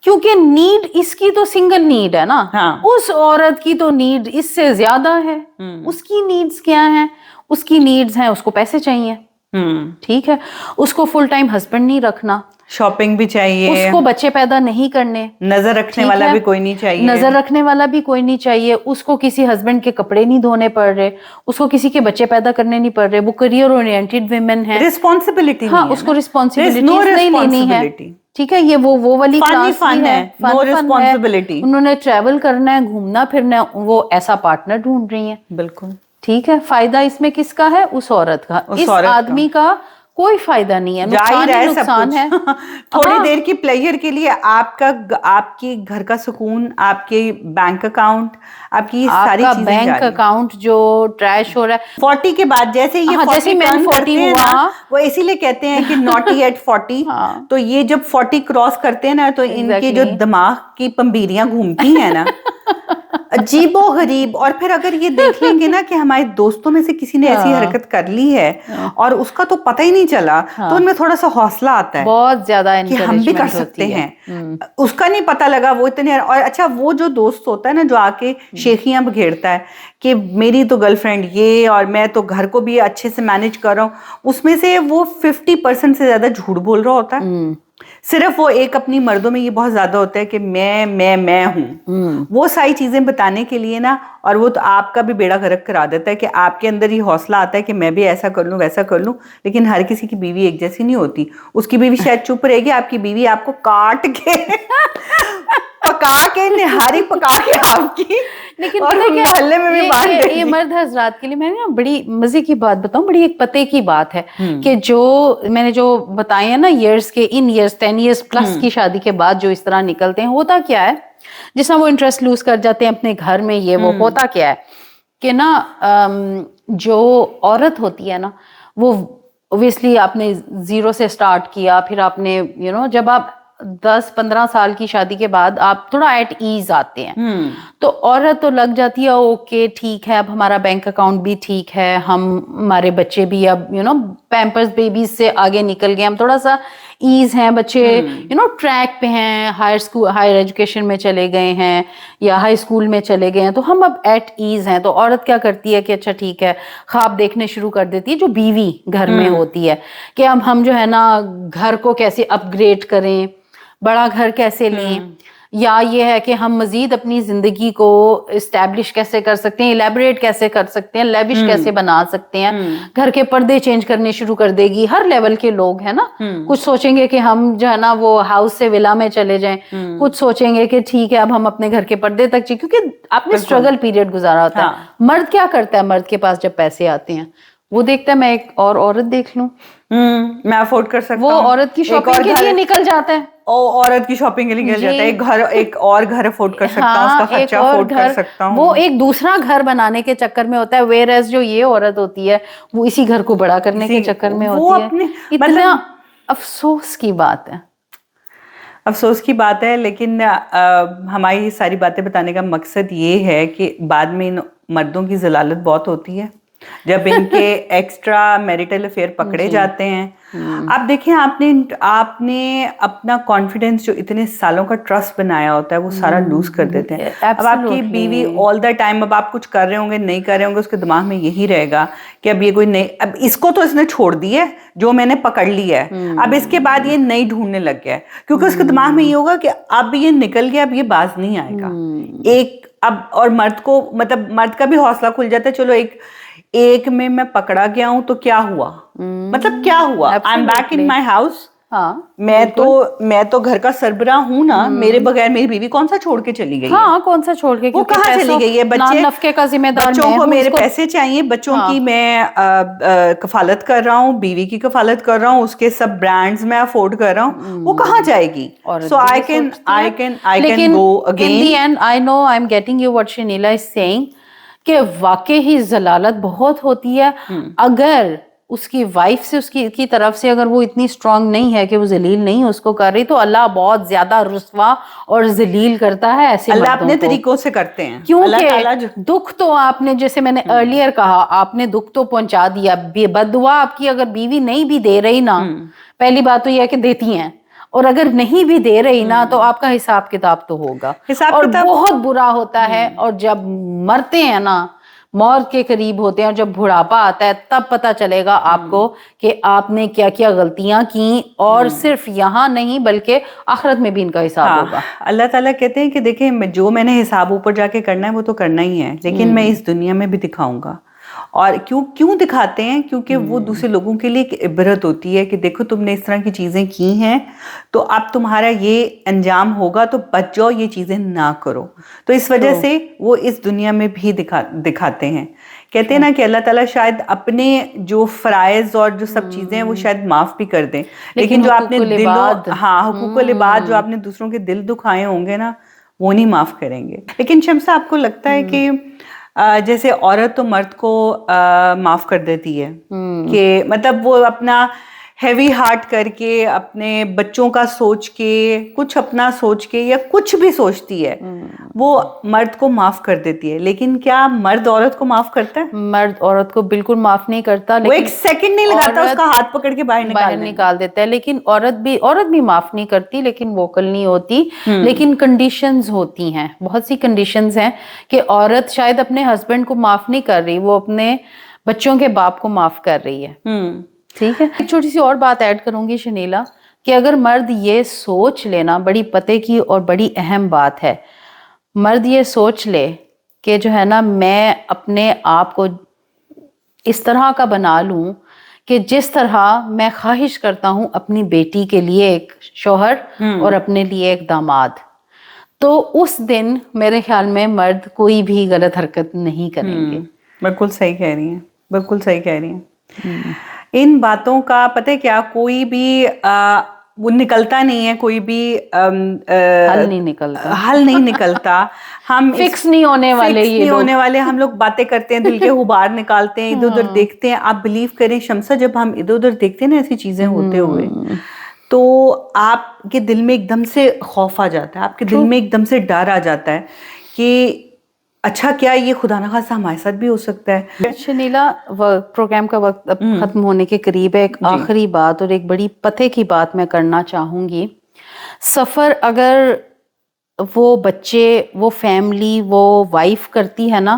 کیونکہ نیڈ اس کی تو سنگل نیڈ ہے نا, اس عورت کی تو نیڈ اس سے زیادہ ہے. اس کی نیڈز کیا ہیں, اس کی نیڈز ہیں, اس کو پیسے چاہیے, ٹھیک ہے, اس کو فل ٹائم ہسبینڈ نہیں رکھنا, شاپنگ بھی چاہیے, اس کو بچے پیدا نہیں کرنے, نظر رکھنے والا بھی کوئی نہیں چاہیے, نظر رکھنے والا بھی کوئی نہیں چاہیے, اس کو کسی ہسبینڈ کے کپڑے نہیں دھونے پڑ رہے, اس کو کسی کے بچے پیدا کرنے نہیں پڑ رہے, وہ کریئر اورینٹڈ ویمن ہے, رسپانسبلٹی ہاں, اس کو رسپانسبلٹیز نہیں لینی ہے, ٹھیک ہے, یہ وہ والی کلاس فن ہے, نو رسپانسبلٹی, انہوں نے ٹریول کرنا ہے, گھومنا پھرنا ہے, وہ ایسا پارٹنر ڈھونڈ رہی ہیں. بالکل ٹھیک ہے, فائدہ اس میں کس کا ہے, اس عورت کا, اس آدمی کا کوئی فائدہ نہیں ہے, ظاہر ہے سب نقصان ہے. تھوڑی دیر کی پلیئر کے لیے آپ کی گھر کا سکون, آپ کے بینک اکاؤنٹ, آپ کی یہ ساری آپ کا چیزیں بینک جا رہی ہیں. اکاؤنٹ جو ٹریش ہو رہا ہے 40 کے بعد جیسے یہ 40 میں ٹرن 40 کرتے ہیں نا, ہوا, وہ اسی لیے کہتے ہیں کہ نوٹی ایٹ 40. تو یہ جب 40 کراس کرتے ہیں نا تو ان کے جو دماغ کی پمبیریاں گھومتی ہیں نا, عجیب و غریب. اور پھر اگر یہ دیکھ لیں گے نا کہ ہمارے دوستوں میں سے کسی نے ایسی حرکت کر لی ہے اور اس کا تو پتہ ہی نہیں چلا, تو ان میں تھوڑا سا حوصلہ آتا ہے بہت زیادہ کہ ہم بھی کر سکتے ہیں. اس کا نہیں پتہ لگا, وہ اتنے. اور اچھا وہ جو دوست ہوتا ہے نا جو آ کے شیخیاں بگھیڑتا ہے کہ میری تو گرل فرینڈ یہ, اور میں تو گھر کو بھی اچھے سے مینج کر رہا ہوں, اس میں سے وہ 50% سے زیادہ جھوٹ بول رہا ہوتا ہے. صرف وہ ایک اپنی مردوں میں یہ بہت زیادہ ہوتا ہے کہ میں ہوں, وہ ساری چیزیں بتانے کے لیے نا. اور وہ تو آپ کا بھی بیڑا غرق کرا دیتا ہے کہ آپ کے اندر یہ حوصلہ آتا ہے کہ میں بھی ایسا کر لوں ویسا کر لوں. لیکن ہر کسی کی بیوی ایک جیسی نہیں ہوتی. اس کی بیوی شاید چپ رہے گی, آپ کی بیوی آپ کو کاٹ کے پکا کے نہاری پکا کے آپ کی, لیکن اور محلے میں بھی باندھ دے گی. یہ مرد حضرات کے لیے میں نے بڑی مزے کی بات بتاؤں, بڑی ایک پتے کی بات ہے کہ جو میں نے جو بتائی ہے نا ایئرس کے, ان ایئرس 10 ایئرس پلس کی شادی کے بعد جو اس طرح نکلتے ہیں, ہوتا کیا ہے جس میں وہ انٹرسٹ لوز کر جاتے ہیں اپنے گھر میں, یہ وہ ہوتا کیا ہے کہ نا جو عورت ہوتی ہے نا وہ اوبیسلی آپ نے زیرو سے سٹارٹ کیا, پھر آپ نے جب آپ 10-15 سال کی شادی کے بعد آپ تھوڑا ایٹ ایز آتے ہیں, تو عورت تو لگ جاتی ہے اوکے ٹھیک ہے, اب ہمارا بینک اکاؤنٹ بھی ٹھیک ہے, ہمارے بچے بھی اب پیمپرز بیبیز سے آگے نکل گئے, ہم تھوڑا سا ایز ہیں, بچے ٹریک پہ ہیں, ہائر ایجوکیشن میں چلے گئے ہیں یا ہائی اسکول میں چلے گئے ہیں, تو ہم اب ایٹ ایز ہیں. تو عورت کیا کرتی ہے کہ اچھا ٹھیک ہے, خواب دیکھنے شروع کر دیتی ہے جو بیوی گھر میں ہوتی ہے کہ اب ہم جو ہے نا گھر کو کیسے اپ گریڈ کریں, بڑا گھر کیسے لیں, یا یہ ہے کہ ہم مزید اپنی زندگی کو اسٹیبلش کیسے کر سکتے ہیں, الیبوریٹ کیسے کر سکتے ہیں, لیوش کیسے بنا سکتے ہیں, گھر کے پردے چینج کرنے شروع کر دے گی. ہر لیول کے لوگ ہیں نا, کچھ سوچیں گے کہ ہم جو ہے نا وہ ہاؤس سے ولا میں چلے جائیں, کچھ سوچیں گے کہ ٹھیک ہے اب ہم اپنے گھر کے پردے تک چاہیے, کیونکہ آپ نے اسٹرگل پیریڈ گزارا ہوتا ہے. مرد کیا کرتا ہے, مرد کے پاس جب پیسے آتے ہیں وہ دیکھتا ہے میں ایک اور عورت دیکھ لوں, میں افورڈ کر سکتا ہوں, وہ عورت کی شاپنگ کے لیے نکل جاتا ہے, عورت کی شاپنگ کے لیے نکل جاتا ہے, ایک اور گھر افورڈ کر سکتا ہوں, اس کا خرچہ افورڈ کر سکتا ہوں. وہ ایک دوسرا گھر بنانے کے چکر میں ہوتا ہے, ویئر ایز جو یہ عورت ہوتی ہے وہ اسی گھر کو بڑا کرنے کے چکر میں ہوتی ہے. اتنا افسوس کی بات ہے, افسوس کی بات ہے. لیکن ہماری ساری باتیں بتانے کا مقصد یہ ہے کہ بعد میں ان مردوں کی ضلالت بہت ہوتی ہے جب ان کے ایکسٹرا میریٹل افیئر پکڑے جاتے ہیں. آپ دیکھیں, آپ نے اپنا کانفیڈنس جو اتنے سالوں کا ٹرسٹ بنایا ہوتا ہے وہ سارا لوز کر دیتے ہیں. اب آپ کی بیوی آل دا ٹائم, اب آپ کچھ کر رہے ہوں گے نہیں کر رہے ہوں گے, اس کے دماغ میں یہی رہے گا کہ اب یہ کوئی نئی, اب اس کو تو اس نے چھوڑ دی ہے جو میں نے پکڑ لی ہے, اب اس کے بعد یہ نئی ڈھونڈنے لگ گیا ہے, کیونکہ اس کے دماغ میں یہ ہوگا کہ اب یہ نکل گیا, اب یہ باز نہیں آئے گا. اور مرد کو, مطلب مرد کا بھی حوصلہ کھل جاتا ہے, چلو ایک میں پکڑا گیا ہوں تو کیا ہوا, مطلب کیا ہوا, I am back in my house, میں تو گھر کا سربراہ ہوں نا, میرے بغیر میری بیوی کون سا چھوڑ کے چلی گئی ہے, کون سا چھوڑ کے, وہ کہاں چلی گئی ہے, بچوں کو میرے پیسے چاہیے, بچوں کی میں کفالت کر رہا ہوں, بیوی کی کفالت کر رہا ہوں, اس کے سب برانڈز میں افورڈ کر رہا ہوں, وہ کہاں جائے گی. So I can go again. I know I'm getting you what Shanila is saying کہ واقعی ہی ضلالت بہت ہوتی ہے. اگر اس کی وائف سے, اس کی طرف سے اگر وہ اتنی اسٹرانگ نہیں ہے کہ وہ ذلیل نہیں اس کو کر رہی, تو اللہ بہت زیادہ رسوا اور ذلیل کرتا ہے ایسے مردوں کو. اللہ اپنے طریقوں سے کرتے ہیں, کیونکہ دکھ تو آپ نے, جیسے میں نے ارلیئر کہا, آپ نے دکھ تو پہنچا دیا. بد دعا آپ کی اگر بیوی نہیں بھی دے رہی نا, پہلی بات تو یہ ہے کہ دیتی ہیں, اور اگر نہیں بھی دے رہی نا تو آپ کا حساب کتاب تو ہوگا, اور بہت برا ہوتا ہے. اور جب مرتے ہیں نا, موت کے قریب ہوتے ہیں, اور جب بڑھاپا آتا ہے تب پتہ چلے گا آپ کو کہ آپ نے کیا کیا غلطیاں کی, اور صرف یہاں نہیں بلکہ آخرت میں بھی ان کا حساب ہوگا. اللہ تعالیٰ کہتے ہیں کہ دیکھیں جو میں نے حساب اوپر جا کے کرنا ہے وہ تو کرنا ہی ہے, لیکن میں اس دنیا میں بھی دکھاؤں گا. اور کیوں دکھاتے ہیں؟ کیونکہ وہ دوسرے لوگوں کے لیے ایک عبرت ہوتی ہے کہ دیکھو تم نے اس طرح کی چیزیں کی ہیں تو اب تمہارا یہ انجام ہوگا تو بچ جاؤ، یہ چیزیں نہ کرو. تو اس وجہ سے وہ اس دنیا میں بھی دکھاتے ہیں. کہتے ہیں نا کہ اللہ تعالیٰ شاید اپنے جو فرائض اور جو سب چیزیں ہیں وہ شاید معاف بھی کر دیں، لیکن جو آپ نے حقوق العباد جو آپ نے دوسروں کے دل دکھائے ہوں گے نا وہ نہیں معاف کریں گے. لیکن شمسہ آپ کو لگتا ہے کہ جیسے عورت تو مرد کو معاف کر دیتی ہے کہ مطلب وہ اپنا ہیوی ہارٹ کر کے اپنے بچوں کا سوچ کے کچھ اپنا سوچ کے یا کچھ بھی سوچتی ہے وہ مرد کو معاف کر دیتی ہے، لیکن کیا مرد عورت کو معاف کرتا ہے؟ مرد عورت کو بالکل معاف نہیں کرتا، وہ ایک سیکنڈ نہیں لگاتا، اس کا ہاتھ پکڑ کے باہر نکال دیتا ہے. لیکن عورت بھی معاف نہیں کرتی، لیکن ووکل نہیں ہوتی. لیکن کنڈیشنز ہوتی ہیں، بہت سی کنڈیشنز ہیں کہ عورت شاید اپنے ہسبینڈ کو معاف نہیں کر رہی، وہ اپنے بچوں کے باپ کو معاف کر رہی ہے. ٹھیک ہے. ایک چھوٹی سی اور بات ایڈ کروں گی شنیلا، کہ اگر مرد یہ سوچ لینا، بڑی پتے کی اور بڑی اہم بات ہے، مرد یہ سوچ لے کہ جو ہے نا میں اپنے آپ کو اس طرح کا بنا لوں کہ جس طرح میں خواہش کرتا ہوں اپنی بیٹی کے لیے ایک شوہر اور اپنے لیے ایک داماد، تو اس دن میرے خیال میں مرد کوئی بھی غلط حرکت نہیں کریں گے. بالکل صحیح کہہ رہی ہیں، بالکل صحیح کہہ رہی ہیں. ان باتوں کا پتہ ہے کیا، کوئی بھی وہ نکلتا نہیں ہے، کوئی بھی حل نہیں نکلتا. ہم فکس نہیں ہونے والے ہم لوگ باتیں کرتے ہیں، دل کے غبار نکالتے ہیں، ادھر ادھر دیکھتے ہیں. آپ بلیو کریں شمسہ، جب ہم ادھر ادھر دیکھتے ہیں نا ایسی چیزیں ہوتے ہوئے تو آپ کے دل میں ایک دم سے خوف آ جاتا ہے، آپ کے دل میں ایک دم سے ڈر آ جاتا ہے کہ اچھا کیا یہ خدا نہ خواستہ ہمارے ساتھ بھی ہو سکتا ہے. شنیلا، پروگرام کا وقت اب ختم ہونے کے قریب ہے. ایک آخری بات اور ایک بڑی پتے کی بات میں کرنا چاہوں گی. سفر اگر وہ بچے، وہ فیملی، وہ وائف کرتی ہے نا،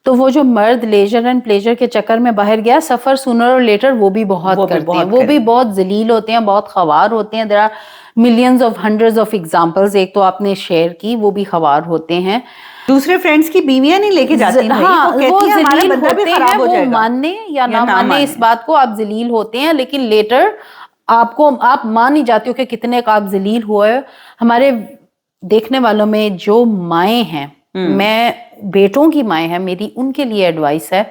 تو وہ جو مرد لیجر اینڈ پلیجر کے چکر میں باہر گیا، سفر سونر اور لیٹر وہ بھی بہت کرتے ہیں، وہ بھی بہت ذلیل ہوتے ہیں، بہت خوار ہوتے ہیں. There are millions of hundreds of examples. ایک تو آپ نے شیئر کی، وہ بھی خوار ہوتے ہیں. دوسرے فرینڈس کی بیویاں نہیں لے کے جاتی. ہاں، وہ ذلیل ہوتے ہیں، وہ ماننے یا نہ ماننے اس بات کو، آپ ذلیل ہوتے ہیں. لیکن لیٹر آپ مان نہیں جاتے ہو کہ کتنے کا آپ ذلیل ہوئے. ہمارے دیکھنے والوں میں جو مائیں ہیں، میں بیٹوں کی مائیں ہیں، میری ان کے لیے ایڈوائس ہے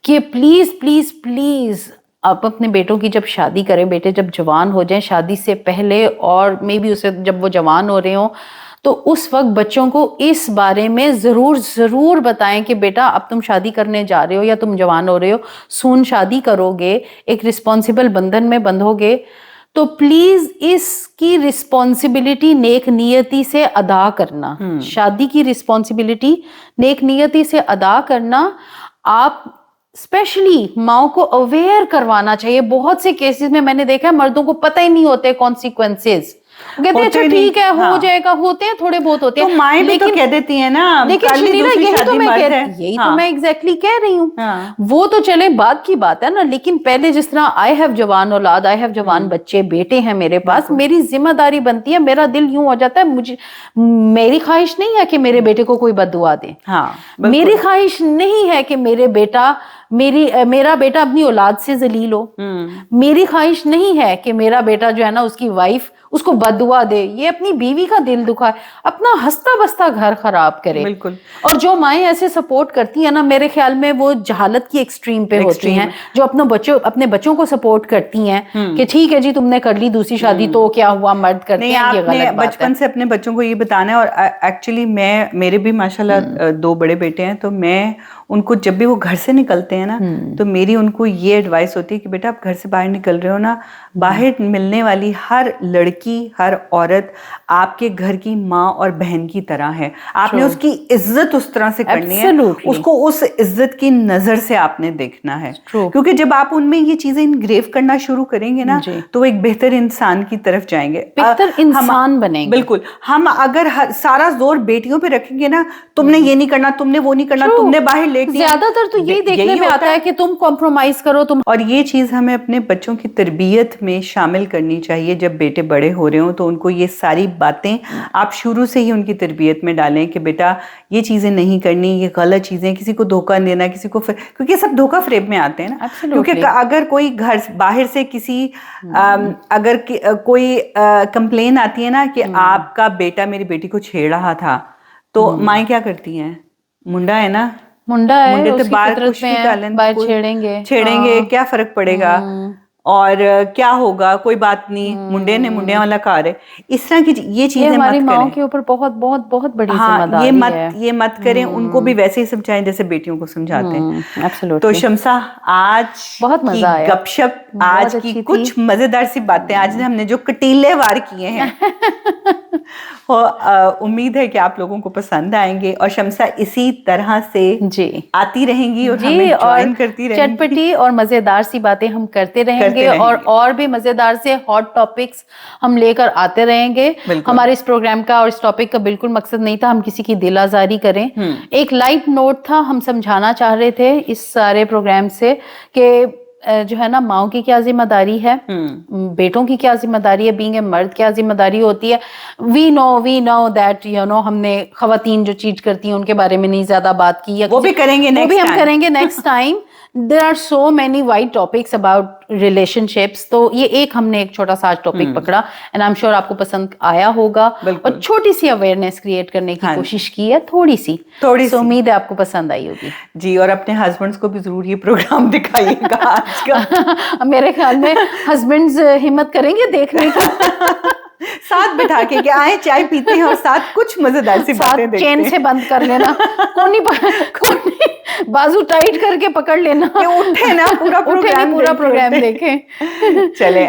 کہ پلیز پلیز پلیز آپ اپنے بیٹوں کی جب شادی کریں، بیٹے جب جوان ہو جائیں، شادی سے پہلے اور مے بی اسے جب وہ جوان ہو رہے ہوں، تو اس وقت بچوں کو اس بارے میں ضرور بتائیں کہ بیٹا اب تم شادی کرنے جا رہے ہو یا تم جوان ہو رہے ہو، سون شادی کرو گے، ایک رسپانسبل بندھن میں بندھو گے، تو پلیز اس کی رسپانسبلٹی نیک نیتی سے ادا کرنا. شادی کی رسپانسبلٹی نیک نیتی سے ادا کرنا. آپ اسپیشلی ماؤں کو اویئر کروانا چاہیے. بہت سے کیسز میں نے دیکھا ہے مردوں کو پتہ ہی نہیں ہوتے کانسیکوینسز، کہتے ہیں اچھا ٹھیک ہے ہو جائے گا، ہوتے ہیں تھوڑے بہت ہوتے ہیں. مائیں بھی تو کہہ دیتی ہیں نا، لیکن شنیلا یہی تو میں ایگزیکٹلی کہہ رہی ہوں. وہ تو چلے بعد کی بات ہے نا، لیکن پہلے جس طرح آئی ہیو جوان اولاد، آئی ہیو جوان بچے، بیٹے ہیں میرے پاس، میری ذمہ داری بنتی ہے. میرا دل یوں ہو جاتا ہے، میری خواہش نہیں ہے کہ میرے بیٹے کو کوئی بد دعا دے. میری خواہش نہیں ہے کہ میرا بیٹا اپنی اولاد سے ذلیل ہو. میری خواہش نہیں ہے کہ میرا بیٹا جو ہے نا، اس کی وائف اس کو بد دعا دے، یہ اپنی بیوی کا دل دکھائے، اپنا ہنستا بستا گھر خراب کرے. بالکل. اور جو مائیں ایسے سپورٹ کرتی ہیں نا، میرے خیال میں وہ جہالت کی ایکسٹریم پہ ہوتی ہیں. جو اپنے بچوں کو سپورٹ کرتی ہیں کہ ٹھیک ہے جی تم نے کر لی دوسری شادی تو کیا ہوا، مرد کرتے ہیں، یہ غلط بات ہے. بچپن سے اپنے بچوں کو یہ بتانا ہے. اور ایکچولی میرے بھی ماشاءاللہ 2 بڑے بیٹے ہیں، تو میں ان کو جب بھی وہ گھر سے نکلتے ہیں نا، تو میری ان کو یہ ایڈوائس ہوتی ہے کہ بیٹا آپ گھر سے باہر نکل رہے ہو نا، باہر ملنے والی ہر لڑکی، ہر عورت آپ کے گھر کی ماں اور بہن کی طرح ہے. آپ نے اس کی عزت اس طرح سے کرنی ہے، اس کو اس عزت کی نظر سے آپ نے دیکھنا ہے. کیونکہ جب آپ ان میں یہ چیزیں انگریو کرنا شروع کریں گے نا، تو وہ ایک بہتر انسان کی طرف جائیں گے، بہتر انسان بنیں گے. بالکل. ہم اگر سارا زور بیٹیوں پہ رکھیں گے نا، تم نے یہ نہیں کرنا، تم نے وہ نہیں کرنا، تم نے باہر लेती हैं। ज्यादातर तो यही देखने में होता आता है कि तुम कॉम्प्रोमाइज करो, तुम। और ये चीज़ हमें अपने बच्चों की तरबियत में शामिल करनी चाहिए। जब बेटे बड़े हो रहे हों तो उनको ये सारी बातें आप शुरू से ही उनकी तरबियत में डालें कि बेटा ये चीज़ें नहीं करनी, ये गलत चीज़ें, किसी को धोखा देना, किसी को क्योंकि सब धोखा फ्रेब में आते हैं ना। क्योंकि अगर कोई घर बाहर से किसी अगर कोई कंप्लेन आती है ना कि आपका बेटा मेरी बेटी को छेड़ रहा था, तो माएँ क्या करती हैं, मुंडा है ना, मुंडा है, मुंडे तो उसकी बाहर फितरत कुछ में भी है, डालें, बाहर छेड़ेंगे छेड़ेंगे, क्या फर्क पड़ेगा, और क्या होगा, कोई बात नहीं, मुंडे ने मुंडे वाला कार है। इस तरह की ये चीजें हमारी मत माओ करें। के ऊपर बहुत बहुत बहुत बड़ी हाँ, जिम्मेदारी है। ये मत करें। उनको भी वैसे ही समझाएं जैसे बेटियों को समझाते हैं। तो एब्सोल्युटली। शम्सा, आज बहुत की मजा आया, गपशप, बहुत आज अच्छी की थी। कुछ मजेदार सी बातें, आज हमने जो कटीले वार किए हैं उम्मीद है कि आप लोगों को पसंद आएंगे। और शम्सा इसी तरह से जी आती रहेंगी और जी, हमें और ज्वाइन करती रहेंगी। चटपटी और मजेदार सी बातें हम करते रहेंगे, और भी मजेदार से हॉट टॉपिक्स हम लेकर आते रहेंगे। हमारे इस प्रोग्राम का और इस टॉपिक का बिल्कुल मकसद नहीं था हम किसी की दिल आजारी करें, एक लाइट नोट था। हम समझाना चाह रहे थे इस सारे प्रोग्राम से कि जो है ना, माओ की क्या जिम्मेदारी है, बेटों की क्या जिम्मेदारी है, बीइंग ए मर्द क्या जिम्मेदारी होती है। वी नो दैट हमने खवातीन जो चीट करती हैं उनके बारे में नहीं ज्यादा बात की, या वो भी करेंगे वो भी हम करेंगे next time. There are so many wide topics about relationships, तो ये हमने एक छोटा सा टॉपिक पकड़ा, एंड आई एम श्योर आपको पसंद आया होगा, और छोटी सी अवेयरनेस क्रिएट करने की कोशिश की है, थोड़ी सी। सो उम्मीद है आपको पसंद आई होगी जी। और अपने हस्बैंड्स को भी जरूर ये प्रोग्राम दिखाइएगा आज का। मेरे ख्याल में हस्बैंड्स हिम्मत करेंगे देखने की। साथ बिठा के कि आए चाय पीते हैं और साथ कुछ मजेदार सी बातें देखते हैं। चेन से बंद कर लेना, कोनी बाजू टाइट करके पकड़ लेना, उठे ना, पूरा प्रोग्राम देखें। चले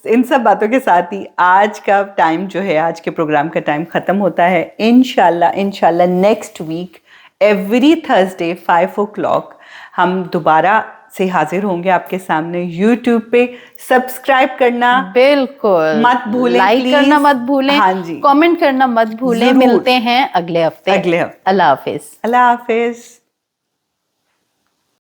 इन सब बातों के साथ ही आज का टाइम जो है, आज के प्रोग्राम का टाइम खत्म होता है। इंशाल्लाह next week every Thursday 5 o'clock हम दोबारा से हाजिर होंगे आपके सामने YouTube पे। सब्सक्राइब करना बिल्कुल मत भूलें, लाइक करना मत भूलें, हाँ जी, कमेंट करना मत भूलें। मिलते हैं अगले हफ्ते। अल्लाह हाफिज।